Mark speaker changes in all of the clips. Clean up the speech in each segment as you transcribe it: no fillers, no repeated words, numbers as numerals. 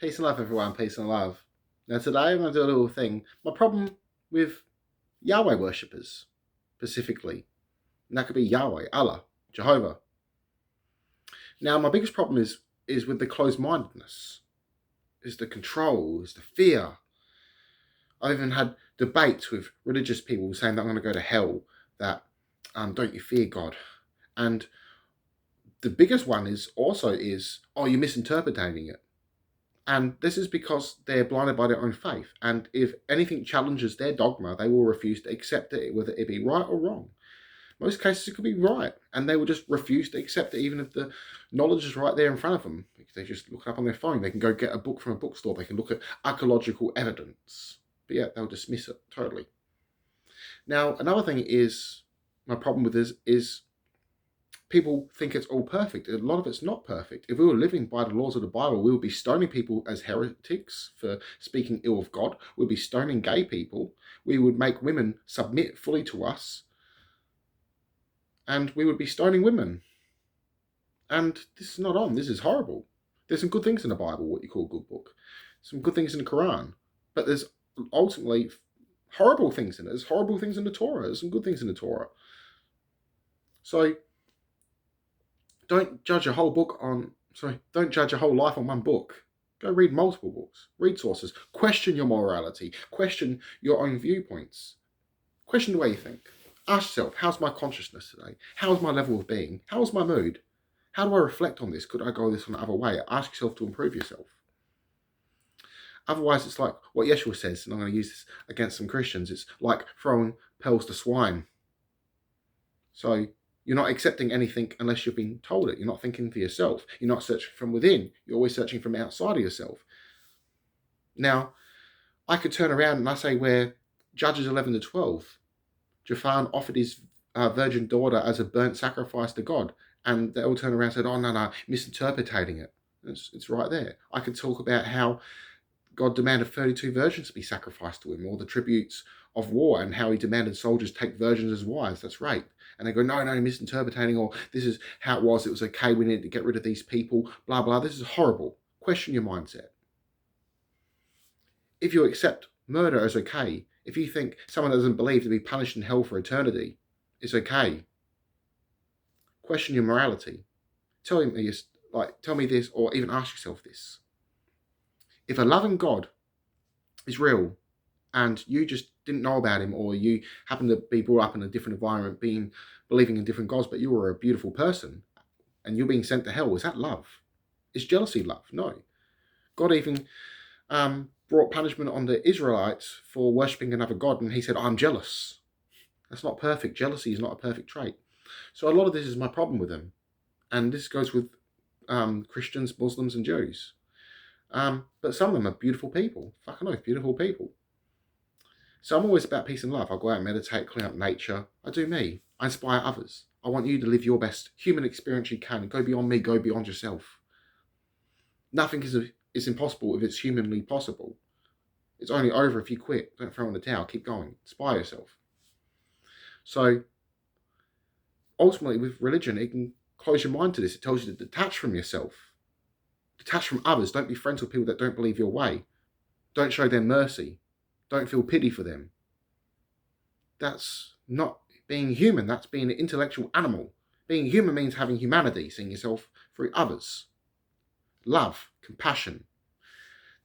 Speaker 1: Peace and love, everyone. Peace and love. Now, today I'm going to do a little thing. My problem with Yahweh worshippers, specifically, and that could be Yahweh, Allah, Jehovah. Now, my biggest problem is with the closed-mindedness, is the control, is the fear. I've even had debates with religious people saying that I'm going to go to hell, that don't you fear God? And the biggest one is, oh, you're misinterpreting it. And this is because they're blinded by their own faith. And if anything challenges their dogma, they will refuse to accept it, whether it be right or wrong. Most cases, it could be right. And they will just refuse to accept it, even if the knowledge is right there in front of them. They just look it up on their phone. They can go get a book from a bookstore. They can look at archaeological evidence. But yeah, they'll dismiss it totally. Now, another thing is, my problem with this is people think it's all perfect. A lot of it's not perfect. If we were living by the laws of the Bible, we would be stoning people as heretics for speaking ill of God. We'd be stoning gay people. We would make women submit fully to us. And we would be stoning women. And this is not on. This is horrible. There's some good things in the Bible, what you call a good book. Some good things in the Quran. But there's ultimately horrible things in it. There's horrible things in the Torah. There's some good things in the Torah. So don't judge a whole life on one book. Go read multiple books, read sources, question your morality, question your own viewpoints, question the way you think. Ask yourself, how's my consciousness today? How's my level of being? How's my mood? How do I reflect on this? Could I go this another way? Ask yourself to improve yourself. Otherwise, it's like what Yeshua says, and I'm going to use this against some Christians, it's like throwing pearls to swine. So you're not accepting anything unless you've been told it. You're not thinking for yourself. You're not searching from within. You're always searching from outside of yourself. Now, I could turn around and I say where Judges 11 to 12, Japhan offered his virgin daughter as a burnt sacrifice to God. And they all turn around and said, oh, no, misinterpreting it. It's right there. I could talk about how God demanded 32 virgins to be sacrificed to him, or the tributes of war, and how he demanded soldiers take virgins as wives. That's rape. And they go, no, misinterpreting, or this is how it was okay, we need to get rid of these people, blah, blah. This is horrible. Question your mindset. If you accept murder as okay, if you think someone that doesn't believe to be punished in hell for eternity is okay, question your morality. Tell me this, or even ask yourself this. If a loving God is real, and you just didn't know about him, or you happen to be brought up in a different environment, believing in different gods, but you were a beautiful person, and you're being sent to hell, is that love? Is jealousy love? No. God even brought punishment on the Israelites for worshipping another god, and he said, I'm jealous. That's not perfect. Jealousy is not a perfect trait. So a lot of this is my problem with them. And this goes with Christians, Muslims, and Jews. But some of them are beautiful people. Fucking oath, beautiful people. So I'm always about peace and love. I go out and meditate, clean up nature. I do me. I inspire others. I want you to live your best human experience you can. Go beyond me. Go beyond yourself. Nothing is impossible if it's humanly possible. It's only over if you quit. Don't throw in the towel. Keep going. Inspire yourself. So ultimately, with religion, it can close your mind to this. It tells you to detach from yourself. Detach from others. Don't be friends with people that don't believe your way. Don't show them mercy. Don't feel pity for them. That's not being human. That's being an intellectual animal. Being human means having humanity, seeing yourself through others. Love, compassion.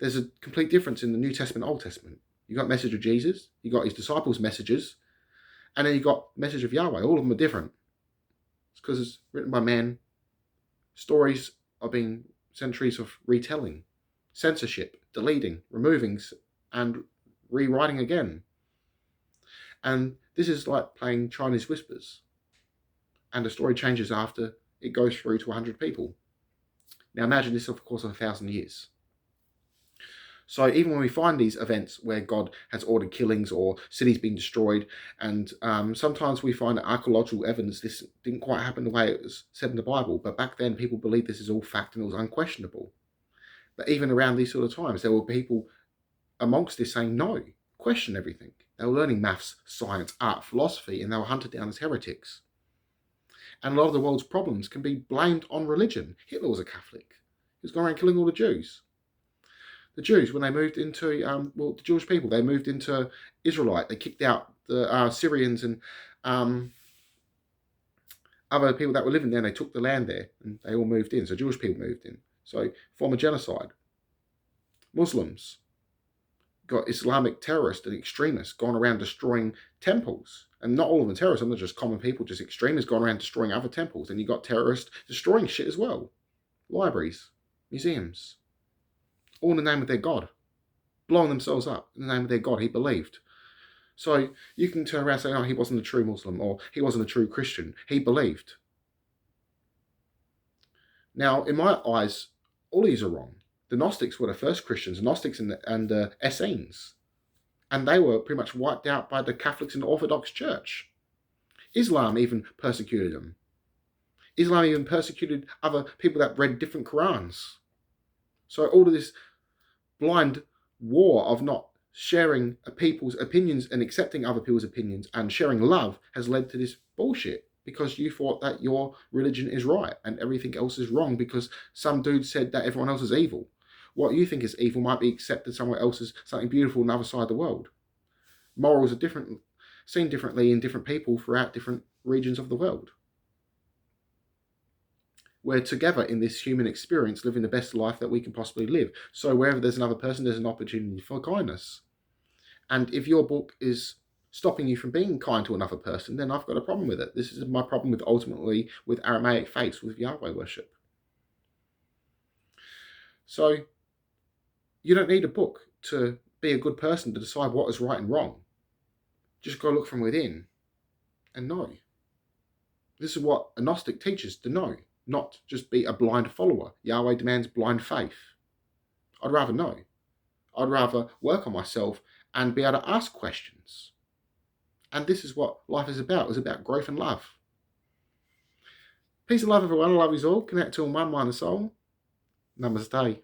Speaker 1: There's a complete difference in the New Testament, Old Testament. You got message of Jesus, you got his disciples' messages, and then you got message of Yahweh. All of them are different. It's because it's written by men. Stories are being centuries of retelling, censorship, deleting, removing, and rewriting again. And this is like playing Chinese whispers. And the story changes after it goes through to 100 people. Now imagine this, of course, of 1,000 years. So even when we find these events where God has ordered killings or cities being destroyed, and sometimes we find archaeological evidence this didn't quite happen the way it was said in the Bible, but back then people believed this is all fact and it was unquestionable. But even around these sort of times, there were people amongst this saying, no, question everything. They were learning maths, science, art, philosophy, and they were hunted down as heretics. And a lot of the world's problems can be blamed on religion. Hitler was a Catholic. He was going around killing all the Jews. The Jews, when they moved into, the Jewish people, they moved into Israelite. They kicked out the Syrians and other people that were living there, and they took the land there, and they all moved in. So Jewish people moved in. So form a genocide. Muslims got Islamic terrorists and extremists going around destroying temples. And not all of them terrorists, they're just common people, just extremists going around destroying other temples. And you got terrorists destroying shit as well. Libraries, museums, all in the name of their God. Blowing themselves up in the name of their God he believed. So you can turn around and say, oh, he wasn't a true Muslim, or he wasn't a true Christian. He believed. Now, in my eyes, all these are wrong. The Gnostics were the first Christians, the Gnostics and the Essenes. And they were pretty much wiped out by the Catholics and the Orthodox Church. Islam even persecuted them. Islam even persecuted other people that read different Qurans. So all of this blind war of not sharing people's opinions and accepting other people's opinions and sharing love has led to this bullshit, because you thought that your religion is right and everything else is wrong because some dude said that everyone else is evil. What you think is evil might be accepted somewhere else as something beautiful on the other side of the world. Morals are seen differently in different people throughout different regions of the world. We're together in this human experience, living the best life that we can possibly live. So wherever there's another person, there's an opportunity for kindness. And if your book is stopping you from being kind to another person, then I've got a problem with it. This is my problem ultimately with Abrahamic faiths, with Yahweh worship. So you don't need a book to be a good person to decide what is right and wrong. Just go look from within and know. This is what a Gnostic teaches, to know, not just be a blind follower. Yahweh demands blind faith. I'd rather know. I'd rather work on myself and be able to ask questions. And this is what life is about. It's about growth and love. Peace and love, everyone. I love you all. Connect to one mind and soul. Namaste.